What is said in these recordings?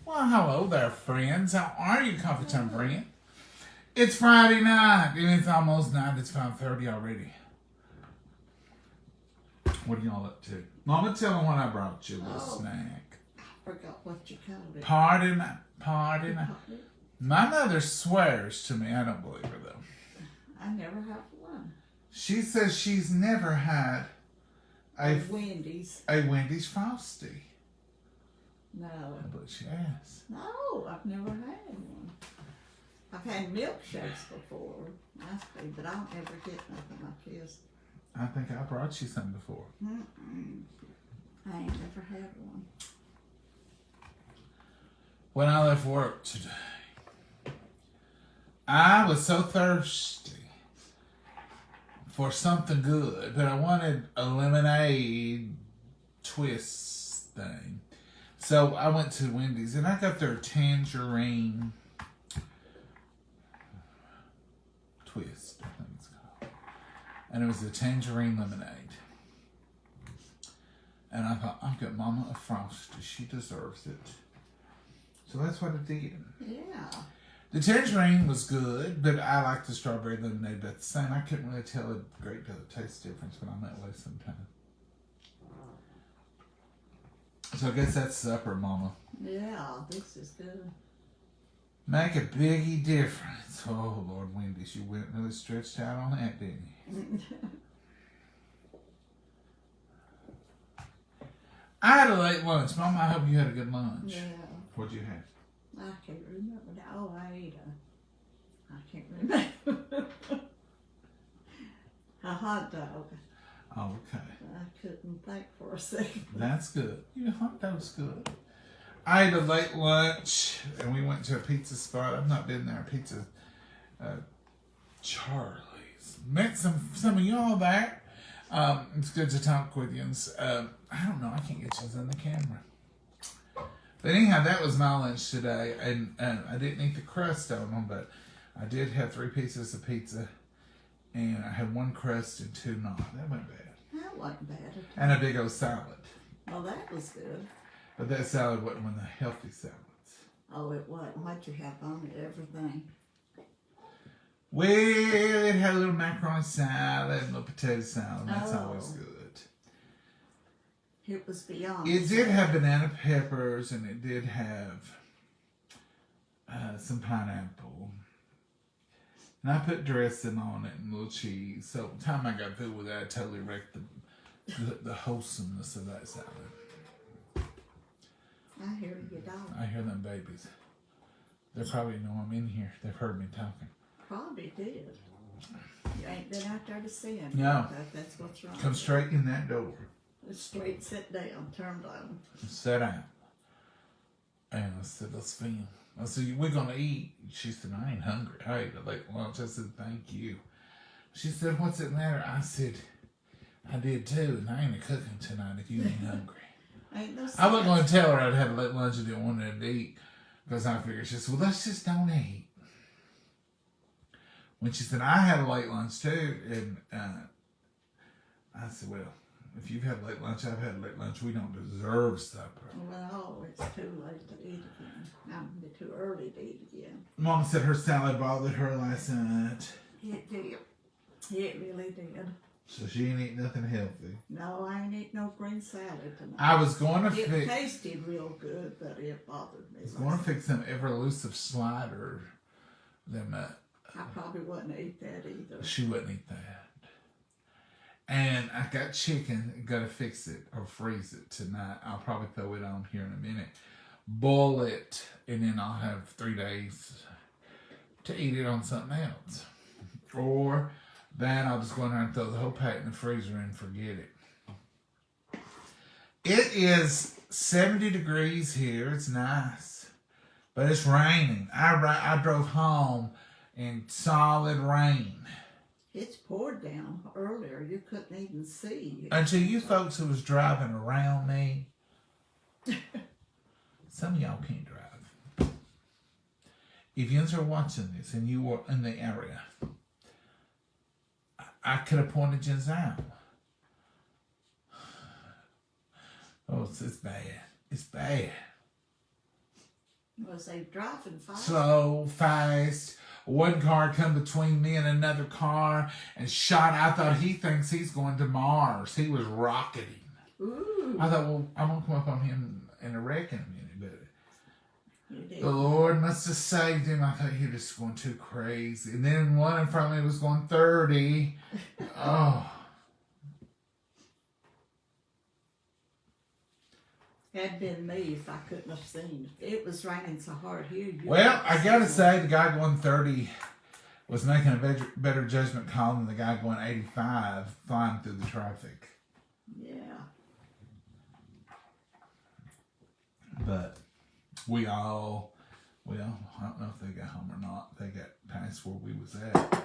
Well, hello there, friends. How are you, Coffee Time friend? It's Friday night, and it's almost night. It's 5:30 already. What are y'all up to? Mama, tell them what I brought you, a little snack. I forgot what you called it. Pardon. My mother swears to me. I don't believe her, though. I never have one. She says she's never had a Wendy's Frosty. No. But she has. No, I've never had one. I've had milkshakes before, nicely, but I don't ever get nothing like this. I think I brought you some before. I ain't never had one. When I left work today, I was so thirsty for something good, but I wanted a lemonade twist thing. So I went to Wendy's and I got their tangerine twist, I think it's called. And it was a tangerine lemonade. And I thought, I'll get Mama a Frosty. She deserves it. So that's what I did. Yeah. The tangerine was good, but I like the strawberry lemonade about the same. I couldn't really tell a great deal of taste difference, but I'm that way sometimes. So I guess that's supper, Mama. Yeah, this is good. Make a biggie difference. Oh, Lord Wendy's, you went really stretched out on that, didn't you? I had a late lunch. Mama, I hope you had a good lunch. Yeah. What'd you have? I can't remember now. Oh, I ate I can't remember. A hot dog. Oh, okay. I couldn't think for a second. That's good. Your hot dog's good. I ate a late lunch, and we went to a pizza spot. I've not been there. Pizza Charlie's. Met some of y'all there. It's good to talk with you. I don't know. I can't get you in the camera. But anyhow, that was my lunch today, and I didn't eat the crust on them, but I did have 3 pieces of pizza, and I had 1 crust and 2 not. That wasn't bad. That wasn't bad at all. And a big old salad. Well, that was good. But that salad wasn't one of the healthy salads. Oh, it wasn't. What'd you have on it? Everything. Well, it had a little macaroni salad and a little potato salad. That's always good. It was beyond. It did have banana peppers, and it did have some pineapple. And I put dressing on it and a little cheese. So by the time I got through with that, I totally wrecked the wholesomeness of that salad. I hear you, dog. I hear them babies. They probably know I'm in here. They've heard me talking. Probably did. You ain't been out there to see him. No. That's what's wrong. Come straight in that door. Straight, sit down, turn down. Sit down. And I said, let's film. I said, we're going to eat. She said, I ain't hungry. I ate a late lunch. I said, thank you. She said, what's it matter? I said, I did too, and I ain't cooking tonight if you ain't hungry. Ain't no I wasn't going to tell her I'd had a late lunch and didn't want her to eat, because I figured, she said, well, let's just don't eat. When she said, I had a late lunch too, and I said, well, if you've had late lunch, I've had late lunch. We don't deserve supper. Well, it's too late to eat again. I'm too early to eat again. Mom said her salad bothered her last night. It did. It really did. So she ain't eat nothing healthy. No, I ain't eat no green salad tonight. I was going to It fix. tasted real good, but it bothered me. I was going to fix them ever-elusive slider. Them. I probably wouldn't eat that either. She wouldn't eat that. And I got chicken. Got to fix it or freeze it tonight. I'll probably throw it on here in a minute. Boil it, and then I'll have 3 days to eat it on something else. Or then I'll just go in there and throw the whole pack in the freezer and forget it. It is 70 degrees here. It's nice. But it's raining. I drove home in solid rain. It's poured down earlier. You couldn't even see. Until you folks who was driving around me, some of y'all can't drive. If you are watching this and you were in the area, I could have pointed you out. Oh, it's bad. It's bad. Was they driving fast? So fast. One car come between me and another car and shot. I thought he thinks he's going to Mars. He was rocketing. Ooh. I thought, well, I'm going to come up on him in a wreck in a minute, You but did. the Lord must have saved him. I thought he was just going too crazy. And then one in front of me was going 30. Oh. Had been me if I couldn't have seen. It was raining so hard here. Well, I got to say, the guy going 30 was making a better judgment call than the guy going 85 flying through the traffic. Yeah. But we all, well, I don't know if they got home or not. They got past where we was at.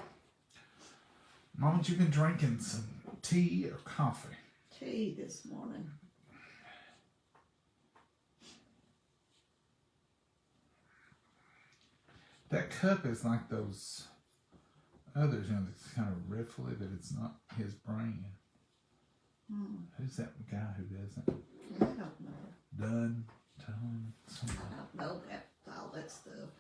Mama, you been drinking some tea or coffee? Tea this morning. That cup is like those others, you know, that's kind of riffly, but it's not his brand. Who's that guy who does it? I don't know. Dunn, Tom, something. I don't know all that stuff.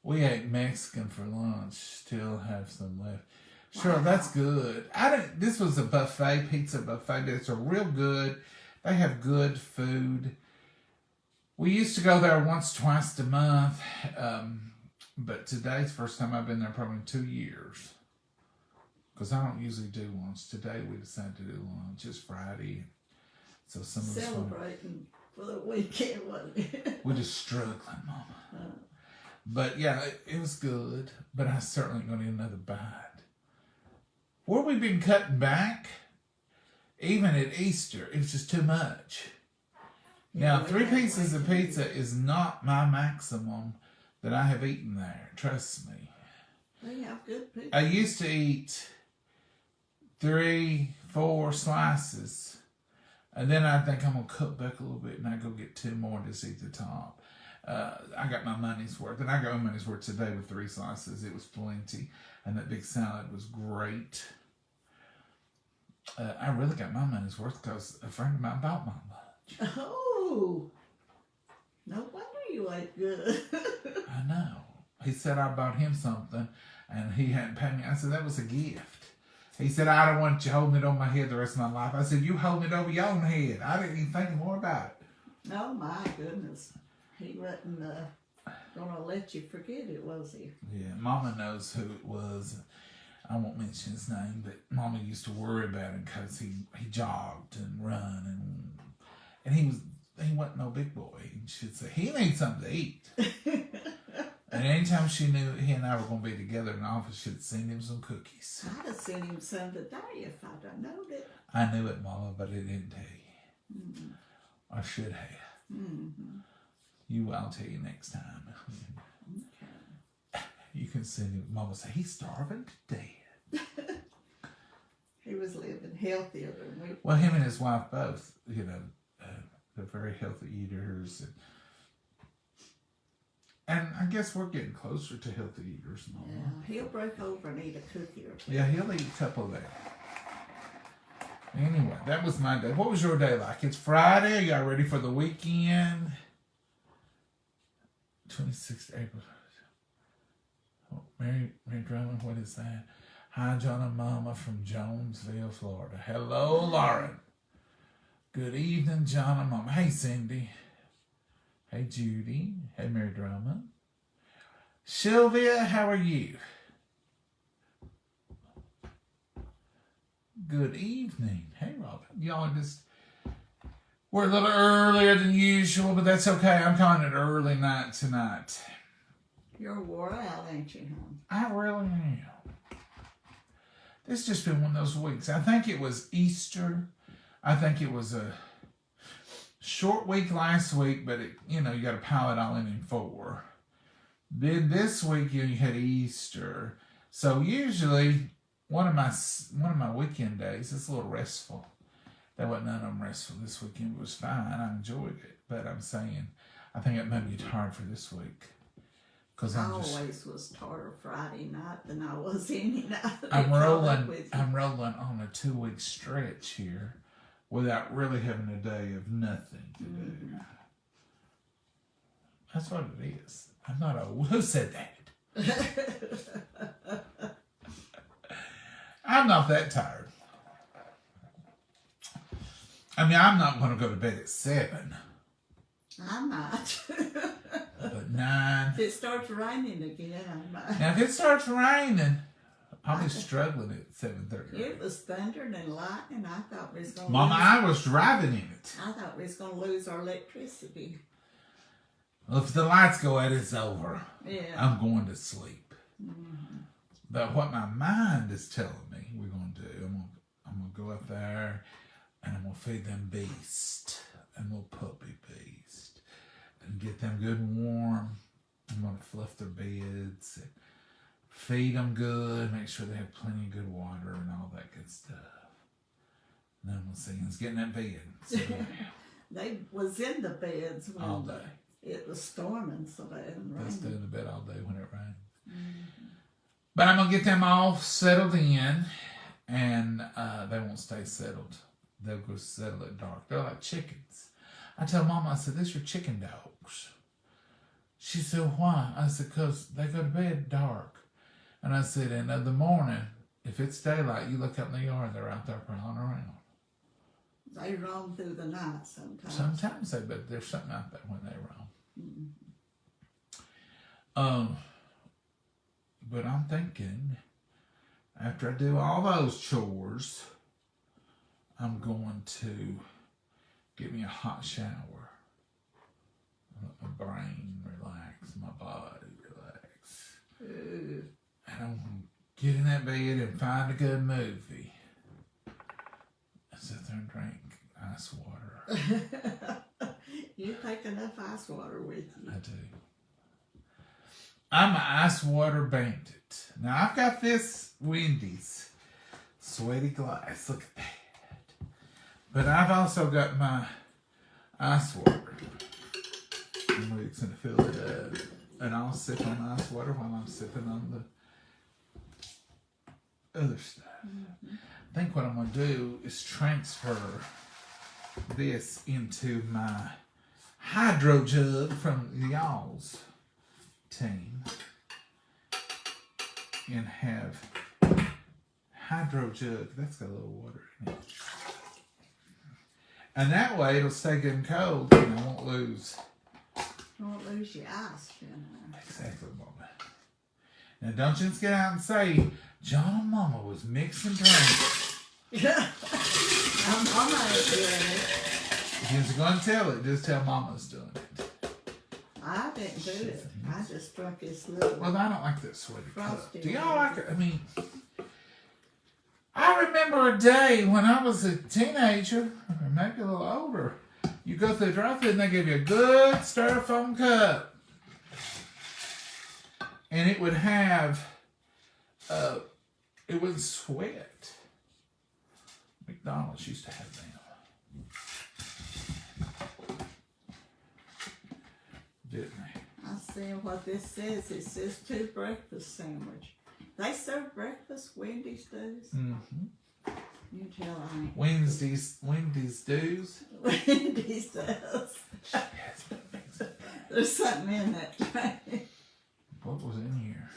We ate Mexican for lunch. Still have some left. Sure, Wow. that's good. This was a buffet, pizza buffet, but it's a real good. They have good food. We used to go there once, twice a month, but today's the first time I've been there probably in 2 years. Because I don't usually do lunch. Today we decided to do lunch. It's Friday, so some of us Celebrating for the weekend, wasn't it? we're just struggling, Mama. But yeah, it was good. But I certainly going to need another bite. Where we've been cutting back, even at Easter, it was just too much. Yeah, Now, we 3 had pieces way of too pizza is not my maximum that I have eaten there. Trust me. They have good pizza. I used to eat 3, 4 slices, and then I think I'm going to cut back a little bit and I go get 2 more and just eat the top. I got my money's worth, and I got my money's worth today with 3 slices. It was plenty, and that big salad was great. I really got my money's worth because a friend of mine bought my lunch. Oh, no wonder you ate good. I know. He said I bought him something, and he hadn't paid me. I said, that was a gift. He said, I don't want you holding it on my head the rest of my life. I said, you holding it over your own head. I didn't even think more about it. Oh my goodness. He wasn't gonna let you forget it, was he? Yeah, Mama knows who it was. I won't mention his name, but Mama used to worry about him because he jogged and run and he wasn't no big boy. And she'd say, he needs something to eat. And anytime she knew he and I were going to be together in the office, she'd send him some cookies. I'd have sent him some today if I'd have known it. I knew it, Mama, but I didn't tell you. I should have. I'll tell you next time. Okay. You can send him. Mama say, he's starving to death. He was living healthier than we. Well, him and his wife both, they're very healthy eaters. And I guess we're getting closer to healthy eaters, Mama. Yeah, he'll break over and eat a cookie or two. Yeah, he'll eat a couple of that. Anyway, that was my day. What was your day like? It's Friday. Are y'all ready for the weekend? 26th April. Oh, Mary Drummond, what is that? Hi, John and Mama from Jonesville, Florida. Hello, Lauren. Good evening, John and Mama. Hey, Cindy. Hey, Judy. Hey, Mary Drummond. Sylvia, how are you? Good evening. Hey, Robin. Y'all we're a little earlier than usual, but that's okay. I'm calling it early night tonight. You're wore out, ain't you, hon? I really am. This just been one of those weeks. I think it was Easter. I think it was a short week last week, but you got to pile it all in 4. Then this week you had Easter. So usually one of my weekend days is a little restful. That wasn't none of them restful this weekend. It was fine. I enjoyed it. But I'm saying, I think it made me tired for this week. Because I always was tighter Friday night than I was any night. I'm rolling on a 2-week stretch here without really having a day of nothing to do. That's what it is. I'm not old. Who said that? I'm not that tired. I mean, I'm not going to go to bed at 7. I'm not. But 9. If it starts raining again, I might. Now, if it starts raining, I'll be struggling at 7:30. It was thundering and lightning. I thought we was going to Mama, I was driving in it. I thought we was going to lose our electricity. Well, if the lights go out, it's over. Yeah. I'm going to sleep. But what my mind is telling me we're going to do, I'm going to go up there and I'm going to feed them beasts and little puppy beasts and get them good and warm. I'm going to fluff their beds and feed them good, make sure they have plenty of good water and all that good stuff. And then we'll see who's getting that bed. So, They was in the beds when all day. it was storming so bad and They stay raining. in the bed all day when it rains. But I'm going to get them all settled in, and they won't stay settled. They'll go settle at dark. They're like chickens. I tell Mama, I said, these are chicken dogs. She said, why? I said, because they go to bed dark. And I said, and in the morning, if it's daylight, you look up in the yard, they're out there prowling around. They roam through the night sometimes. Sometimes they, but there's something out there when they roam. But I'm thinking, after I do all those chores, I'm going to get me a hot shower. Let my brain relax, my body relax. And I'm going to get in that bed and find a good movie. And sit there and drink ice water. You take enough ice water with you. I do. I'm an ice water bandit. Now I've got this Wendy's sweaty glass. Look at that. But I've also got my ice water. And we're going to fill it up. And I'll sip on ice water while I'm sipping on the other stuff. I think what I'm going to do is transfer this into my hydro jug from y'all's team and have hydro jug. That's got a little water in it. And that way it'll stay good and cold and I won't lose. You won't lose your ice, you know. Exactly, Mama. Now don't just get out and say, John and Mama was mixing drinks. Mama ain't doing it. If you're going to tell it, just tell Mama's doing it. I didn't do it. I just drunk this little. Well, I don't like that sweaty cup. Frosty. Do y'all like it? I mean, I remember a day when I was a teenager, or maybe a little older. You go through the drive-thru and they give you a good styrofoam cup. And it would have, it would sweat. McDonald's used to have them. Didn't they? I see what this says. It says 2 breakfast sandwich. They serve breakfast. Wendy's does. Mm-hmm. You tell I ain't. Wendy's dues. Wendy's does. Yes, that makes it. There's something in that train. What was in here?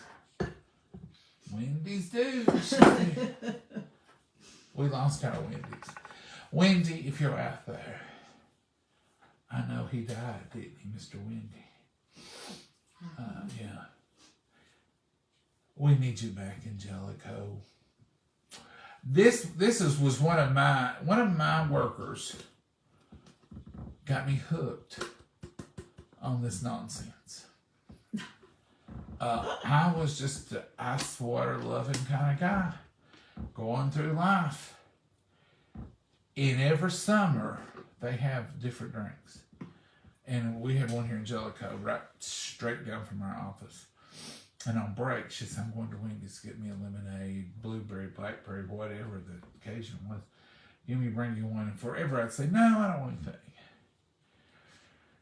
Wendy's dues. We lost our Wendy's. Wendy, if you're out there, I know he died, didn't he, Mr. Wendy? Yeah. We need you back in Jellicoe. This was one of my workers got me hooked on this nonsense. I was just an ice water loving kind of guy going through life. And every summer they have different drinks. And we had one here in Jellicoe, right straight down from our office. And on break, she said, I'm going to Wendy's to get me a lemonade, blueberry, blackberry, whatever the occasion was. Give me, bring you one. And forever I'd say, no, I don't want anything.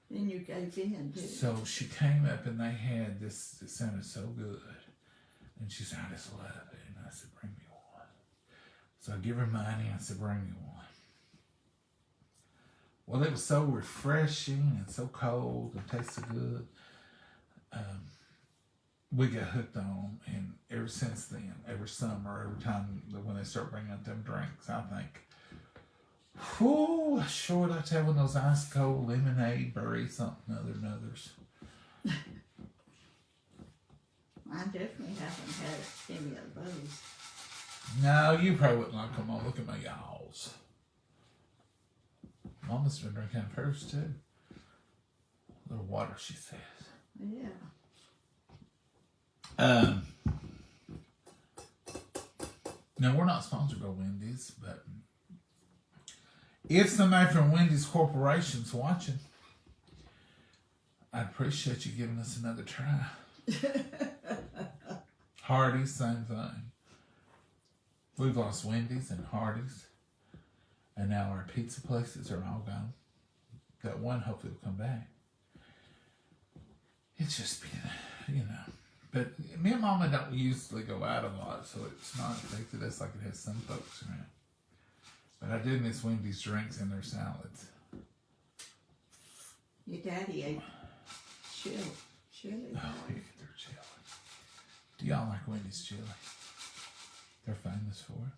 Then you gave in, didn't you? So she came up and they had this, it sounded so good. And she said, I just love it. And I said, bring me one. So I give her money. I said, bring me one. Well, it was so refreshing and so cold and tasted good. We got hooked on them, and ever since then, every summer, every time when they start bringing out them drinks, I think, whew, sure would I tell when those ice cold lemonade, berry, something other than others. I definitely haven't had any of those. No, you probably wouldn't like them all. Look at my y'alls. Mama's been drinking them hers too. A little water, she says. Yeah. No, we're not sponsored by Wendy's, but if somebody from Wendy's Corporation's watching, I'd appreciate you giving us another try. Hardee's, same thing. We've lost Wendy's and Hardee's, and now our pizza places are all gone. That one hopefully will come back. It's just been, But me and Mama don't usually go out a lot, so it's not affected us like it has some folks around. But I do miss Wendy's drinks and their salads. Your daddy ate chili. Oh, we get their chili. Do y'all like Wendy's chili? They're famous for it.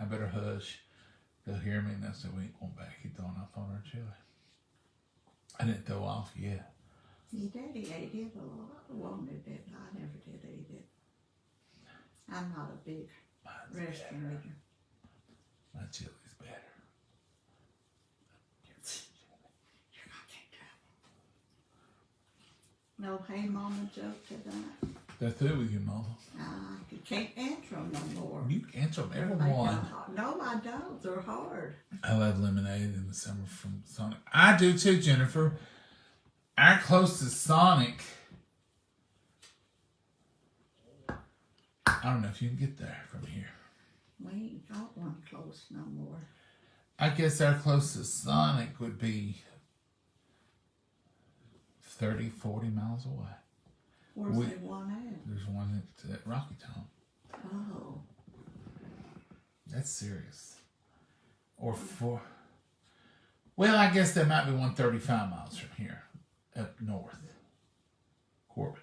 I better hush. They'll hear me and they'll say, we ain't going back. He throwing off on our chili. I didn't throw off yet. Your daddy ate it a lot, wanted it. I never did eat it. I'm not a big restaurant eater. My chili's better. You're not that trouble. No hey mama joke tonight. They're through with you, Mama. You can't answer them no more. You answer them, They everyone. don't- No, I don't. They're hard. I love lemonade in the summer from Sonic. I do too, Jennifer. Our closest Sonic, I don't know if you can get there from here. We ain't got one close no more. I guess our closest Sonic would be 30, 40 miles away. Where's the one at? There's one at Rocky Top. Oh. That's serious. Or four. Well, I guess there might be one 35 miles from here, up north. Corbin.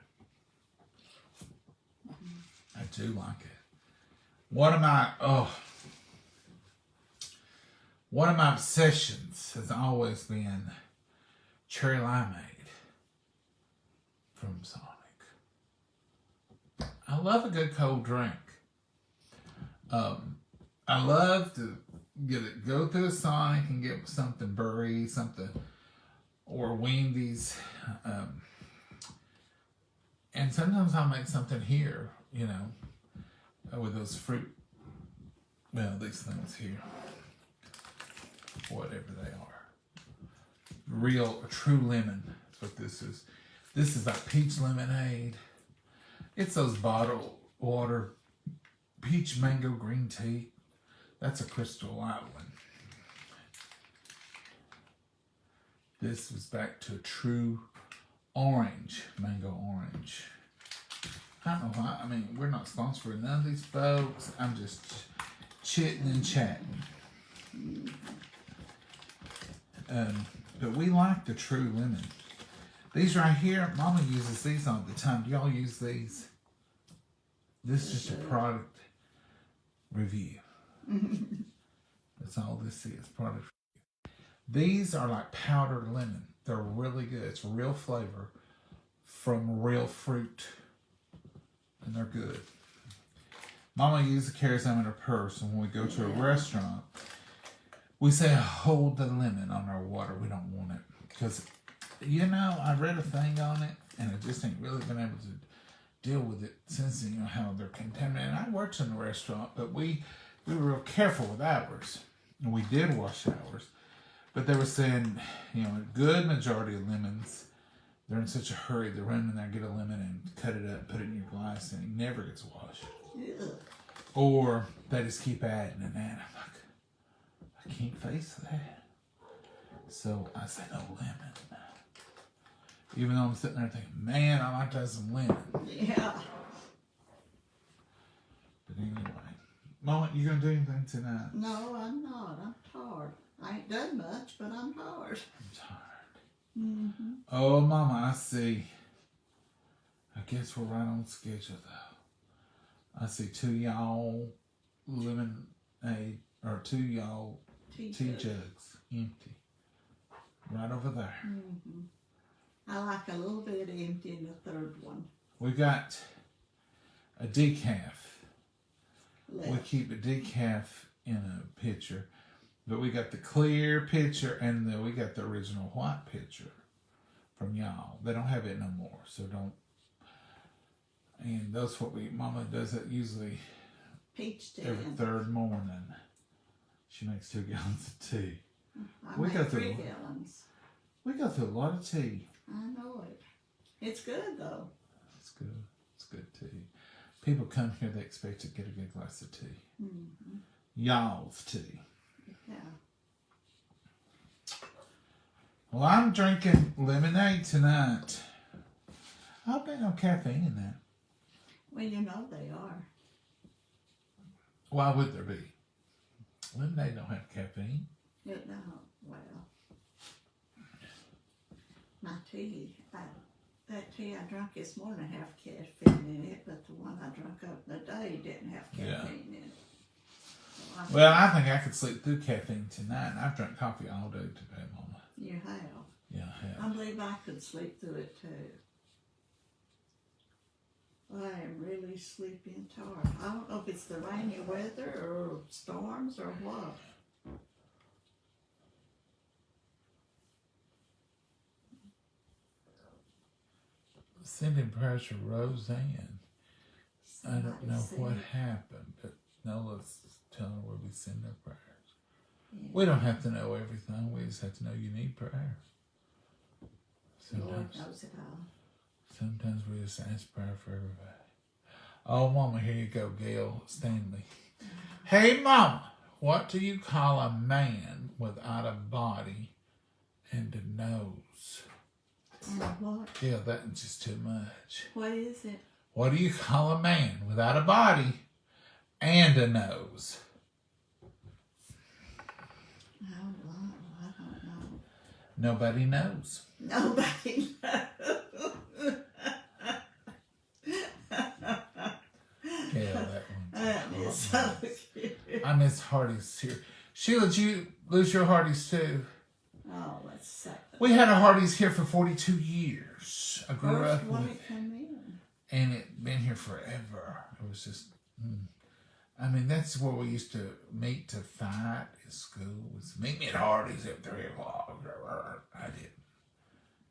I do like it. One of my obsessions has always been cherry limeade from Sonic. I love a good cold drink. I love to go through a Sonic and get something berry, something, or Wendy's. And sometimes I'll make something here, with those fruit, these things here, whatever they are. Real, true lemon, that's what this is. This is like peach lemonade. It's those bottled water, peach mango green tea. That's a Crystal Light one. This was back to a true orange, mango orange. I don't know why. I mean, we're not sponsored by none of these folks. I'm just chitting and chatting. But we like the true lemon. These right here, Mama uses these all the time. Do y'all use these? This is just a product review. That's all this is, product review. These are like powdered lemon. They're really good. It's real flavor from real fruit. And they're good. Mama usually carries them in her purse, and when we go to a restaurant, we say hold the lemon on our water. We don't want it. Because, I read a thing on it, and I just ain't really been able to deal with it since, how they're contaminated. I worked in a restaurant, but we were real careful with ours. And we did wash ours. But they were saying, a good majority of lemons, they're in such a hurry, they run in there, get a lemon and cut it up, put it in your glass, and it never gets washed. Yeah. Or they just keep adding and adding. I'm like, I can't face that. So I say no lemon. Even though I'm sitting there thinking, man, I like to have some lemon. Yeah. But anyway, Mama, you gonna do anything tonight? No, I'm not. I'm tired. I ain't done much, but I'm tired. I'm tired. Mm-hmm. Oh, Mama, I see. I guess we're right on schedule, though. I see 2 y'all lemonade, or 2 y'all tea jugs empty. Right over there. Mm-hmm. I like a little bit empty in the third one. We got a decaf. Left. We keep a decaf in a pitcher, but we got the clear pitcher and we got the original white pitcher from y'all. They don't have it no more, so don't. And that's what Mama does it usually Peach tea. every third morning. She makes 2 gallons of tea. I We make got 3 the- gallons. We go through a lot of tea. I know it. It's good though. It's good. It's good tea. People come here, they expect to get a good glass of tea. Mm-hmm. Y'all's tea. Yeah. Well, I'm drinking lemonade tonight. I hope there's no caffeine in that. Well, you know they are. Why would there be? Lemonade don't have caffeine. It don't. Well, my tea, that tea I drank this morning have caffeine in it, but the one I drank up the day didn't have caffeine in it. So Well, I think I could sleep through caffeine tonight. I've drank coffee all day today, Mama. you have. Yeah, I I have. believe I could sleep through it too. I am really sleepy and tired. I don't know if it's the rainy weather or storms or what. Sending prayers to Roseanne. I don't Somebody know said, what happened, but Nola's telling her we'll be sending her prayers. yeah, We don't have to know everything. We just have to know you need prayer. Lord Sometimes, knows it all. sometimes we just ask prayer for everybody. Oh, Mama, here you go, Gail Stanley. Hey, Mama, what do you call a man without a body and a nose? And what? Yeah, that's just too much. What is it? What do you call a man without a body and a nose? Oh, I don't know. Nobody knows. Nobody knows. Gail, that one. That is so cute. I miss Hardee's here. Sheila, did you lose your Hardee's too? Oh, let's say. We had a Hardee's here for 42 years. I grew First up one with that come in. and it been here forever. It was just, I mean, that's where we used to meet to fight in school. Was meet me at Hardee's at 3 o'clock. I didn't,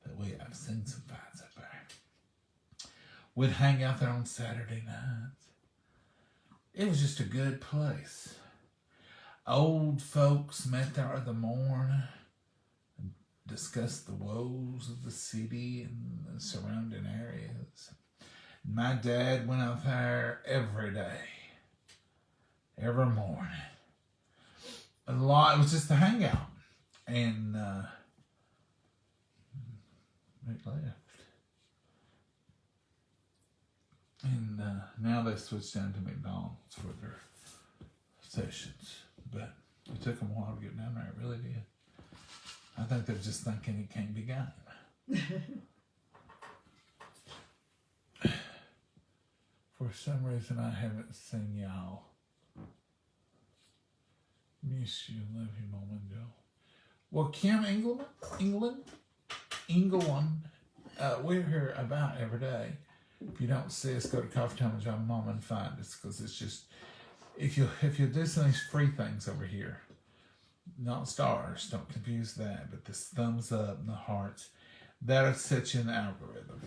but I've seen some fights up there. We'd hang out there on Saturday nights. It was just a good place. Old folks met there in the morning and discussed the woes of the city and the surrounding areas. My dad went out there every day, every morning. A lot. It was just a hangout, and it left. And now they switched down to McDonald's for their sessions, but it took them a while to get down there. It really did. I think they're just thinking it can't be done. For some reason, I haven't seen y'all. Miss you, love you, Mom and Joe. Well, Kim England, we're here about every day. If you don't see us, go to Coffee Time with John and Mom and find us, because it's just, if you do some of these free things over here, not stars, don't confuse that, but this thumbs up and the hearts, that'll set you in the algorithm.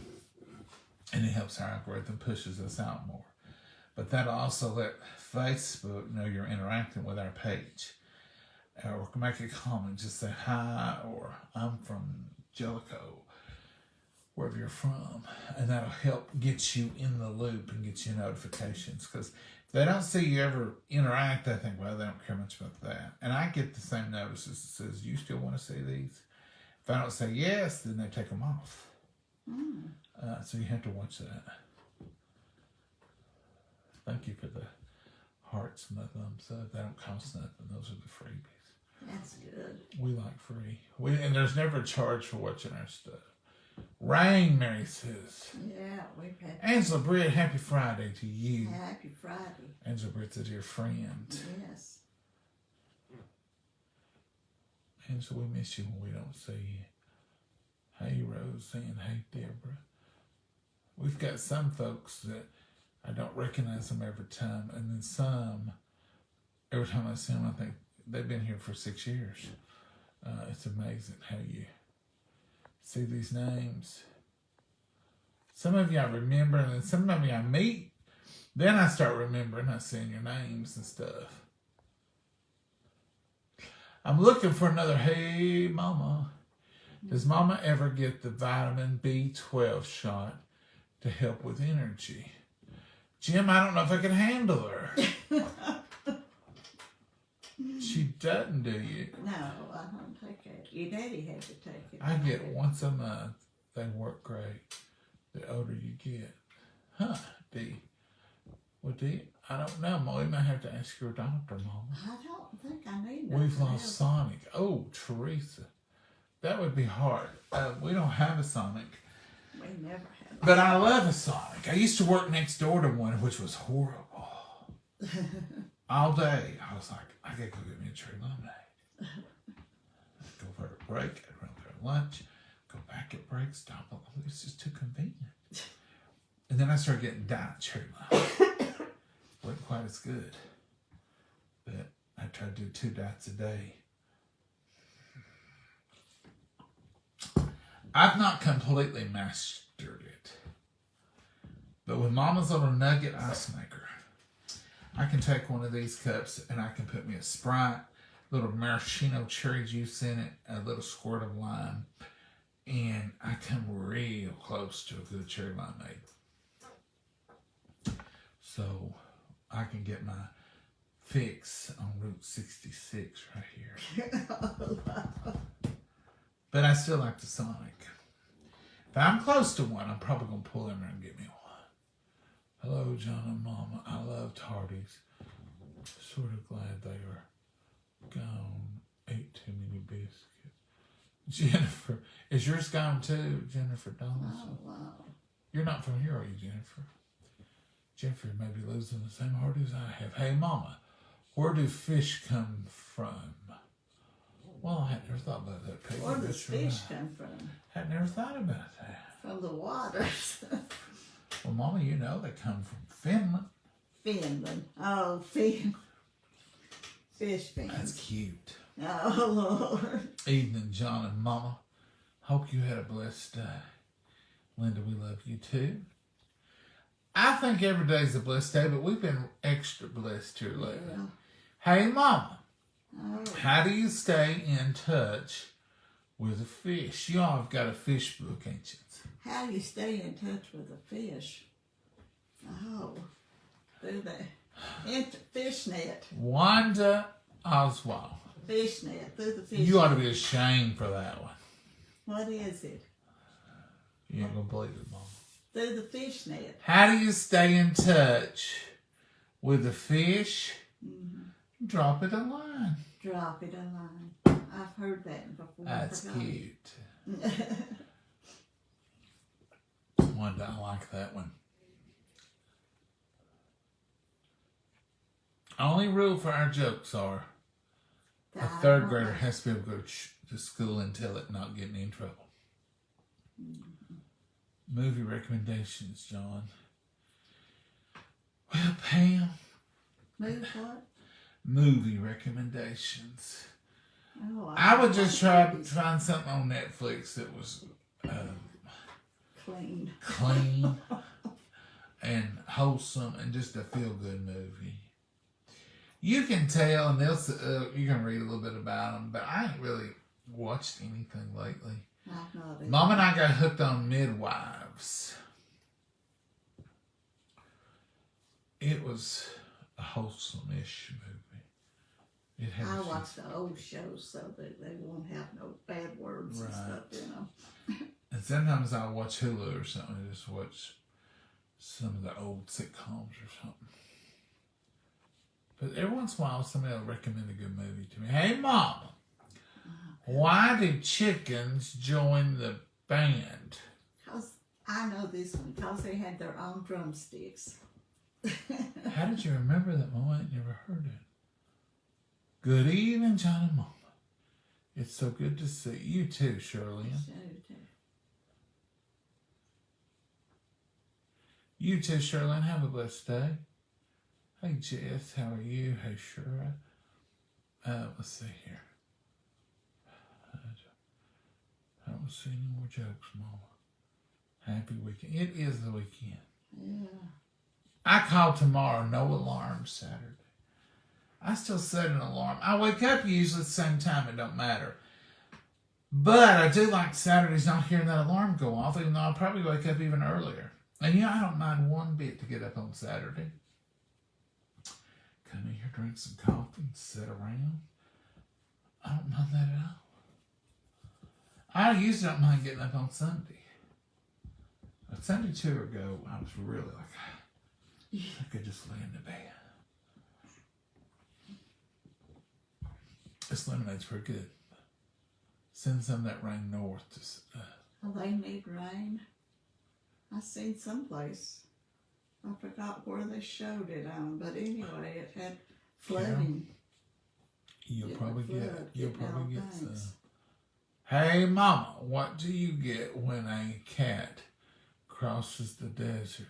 And it helps our algorithm, pushes us out more. But that'll also let Facebook know you're interacting with our page. Or make a comment, just say hi, or I'm from Jellicoe, wherever you're from. And that'll help get you in the loop and get you notifications. Because if they don't see you ever interact, they think, well, they don't care much about that. And I get the same notices that says, you still want to see these? If I don't say yes, then they take them off. So you have to watch that. Thank you for the hearts and the thumbs up. They don't cost nothing. Those are the freebies. That's good. We like free. And there's never a charge for watching our stuff. Rain, Mary says. Yeah, we've had Angela Britt, happy Friday to you. Happy Friday. Angela Britt's a dear friend. Yes. Angela, we miss you when we don't see you. Hey, Roseanne. Hey, Deborah. We've got some folks that I don't recognize them every time, and then some, every time I see them, I think they've been here for 6 years. It's amazing how you see these names. Some of you I remember, and then some of you I meet. Then I start remembering, I seeing your names and stuff. I'm looking for another Hey Mama. Does Mama ever get the vitamin B12 shot to help with energy? Jim, I don't know if I can handle her. She doesn't, do you? No, I don't take it. Your daddy had to take it. I get it once a month. They work great. The older you get. Huh, D. Well, D, I don't know. We might have to ask your doctor, Mama. I don't think I need We've nothing lost else. Sonic. Oh, Teresa. That would be hard. We don't have a Sonic. We never had But I love a Sonic. I used to work next door to one, which was horrible. All day. I was like, I gotta go get me a cherry lemonade. I'd go for a break. I'd run for lunch. Go back at break. Stop. It's just too convenient. And then I started getting diet cherry lemonade. Wasn't quite as good. But I tried to do 2 diets a day. I've not completely mastered it. But with Mama's little nugget ice maker, I can take one of these cups and I can put me a Sprite, little maraschino cherry juice in it, a little squirt of lime, and I come real close to a good cherry lemonade. So I can get my fix on Route 66 right here. But I still like the Sonic. If I'm close to one, I'm probably going to pull in there and get me one. Hello, John and Mama. I loved Hardee's. Sort of glad they are gone. Ate too many biscuits. Jennifer. Is yours gone too, Jennifer Donaldson? Oh, wow. You're not from here, are you, Jennifer? Jennifer may be losing the same heart as I have. Hey, Mama, where do fish come from? Well, I had never thought about that, Peggy. Where does That's right. fish come from? Had never thought about that. From the waters. Well, Mama, you know they come from Finland. Finland. Oh, fin. Fish fins. That's cute. Oh, Lord. Evening, John and Mama. Hope you had a blessed day. Linda, we love you too. I think every day's a blessed day, but we've been extra blessed here lately. Yeah. Hey, Mama, Oh, how do you stay in touch with a fish? You all have got a fish book, ain't you? how do you stay in touch with a fish? Oh, through the fish net. Wanda Oswald. Fish net. Through the fish You ought to net. be ashamed for that one. What is it? You ain't gonna believe it, Mama. Through the fish net. How do you stay in touch with a fish? Drop it a line. Drop it a line. I've heard that before. That's Forgot it. cute. Wanda, I like that one. Only rule for our jokes are a third grader has to be able to go to school and tell it, not getting in trouble. Movie recommendations, John. Well, Pam, Move what? movie recommendations. Oh, I would just try to movies. find something on Netflix that was Clean. clean and wholesome and just a feel-good movie. You can tell, and you can read a little bit about them, but I ain't really watched anything lately. I've not either. Mom and I got hooked on Midwives. It was a wholesome-ish movie. It had I a few- watch the old shows so that they won't have no bad words and Right. stuff in them. And sometimes I'll watch Hulu or something and just watch some of the old sitcoms or something. But every once in a while, somebody will recommend a good movie to me. Hey, Mom, why did chickens join the band? Cause I know this one, cause they had their own drumsticks. How did you remember that, Mama? I never heard it. Good evening, John and Mama. It's so good to see you too, Shirley. You too, Shirley. Have a blessed day. Hey, Jess, how are you? Hey, Shira. Let's see here. I don't see any more jokes, Mama. Happy weekend. It is the weekend. Yeah. I call tomorrow, no alarm Saturday. I still set an alarm. I wake up usually at the same time, it don't matter. But I do like Saturdays not hearing that alarm go off, even though I'll probably wake up even earlier. And I don't mind one bit to get up on Saturday. Come in here, drink some coffee, and sit around. I don't mind that at all. I usually don't mind getting up on Sunday. But Sunday 2 ago, I was really like, I could just lay in the bed. This lemonade's pretty good. Send some of that rain north. They need rain. I seen someplace. I forgot where they showed it on, but anyway, it had flooding. You'll Yeah, probably flood, get getting out some. banks. Hey, Mama, what do you get when a cat crosses the desert?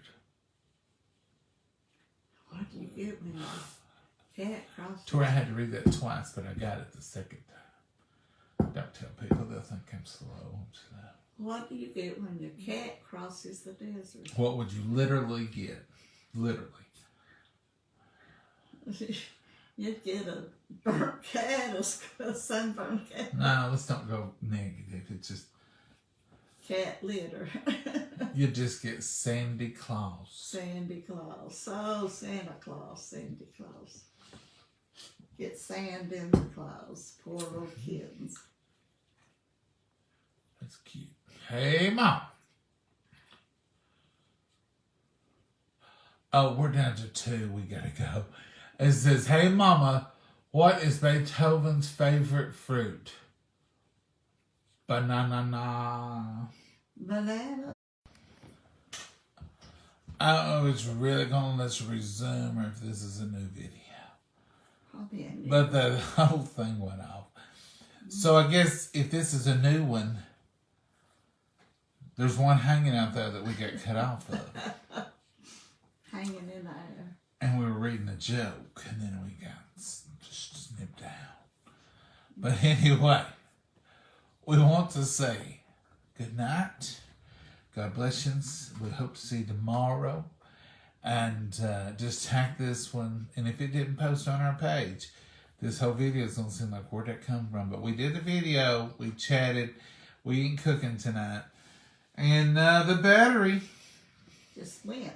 What do you get when the cat crosses? To where I had to read that twice, but I got it the second time. Don't tell people, they'll think I'm slow. What do you get when the cat crosses the desert? What would you literally get? Literally. You'd get a burnt cat, a sunburned cat. No, let's don't go negative. It's just, Cat litter. you just get Sandy Claus. Sandy Claus. Oh, Santa Claus, Sandy Claus. Get sand in the claws. Poor little kittens. That's cute. Hey, Mom. Oh, we're down to 2. We gotta go. It says, hey, Mama, what is Beethoven's favorite fruit? Banana. Banana. I don't know if it's really gonna let us resume or if this is a new video. Probably a new But the whole thing went off. So I guess if this is a new one, there's one hanging out there that we got cut off of. hanging in there. And we were reading a joke, and then we got just snipped down. But anyway, we want to say good night. God bless you. We hope to see you tomorrow. And just tag this one. And if it didn't post on our page, this whole video is going to seem like where'd that come from. But we did the video. We chatted. We ain't cooking tonight. And the battery Just went.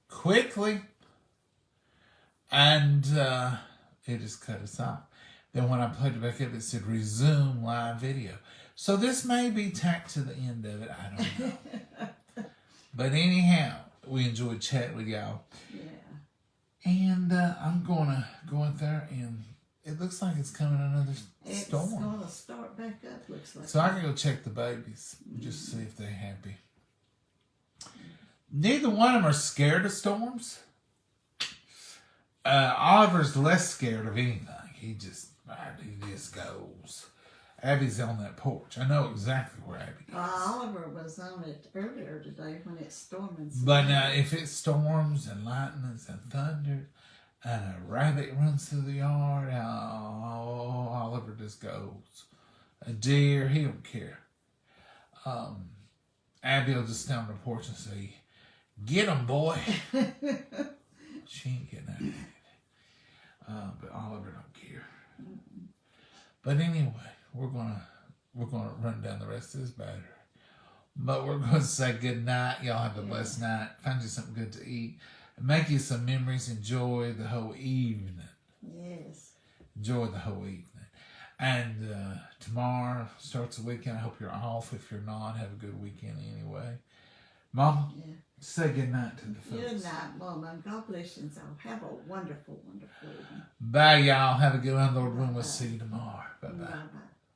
quickly. And it just cut us off. Then when I played it back up, it said resume live video. So this may be tacked to the end of it. I don't know. But anyhow, we enjoyed chatting with y'all. Yeah. And I'm going to go out there, and it looks like it's coming another It's storm. going to start back up, looks like. So I can go check the babies, just see if they're happy. Neither one of them are scared of storms. Oliver's less scared of anything. He just goes. Abby's on that porch. I know exactly where Abby is. Oliver was on it earlier today when it's storming. But now, if it storms and lightnings and thunder and a rabbit runs through the yard, oh, Oliver just goes. A deer, he don't care. Abby will just stand on the porch and say, "Get him, boy." She ain't getting out of it. But Oliver don't care. But anyway, we're gonna run down the rest of this battery. But we're gonna say good night. Y'all have a blessed night. Find you something good to eat. And make you some memories. Enjoy the whole evening. Yes. Enjoy the whole evening. And tomorrow starts the weekend. I hope you're off. If you're not, have a good weekend anyway. Mama, Yeah. say good night to the folks. Good night, Mama. God bless you all. Have a wonderful, wonderful evening. Bye, y'all. Have a good one, Lord. We'll see you tomorrow. Bye bye. Bye-bye.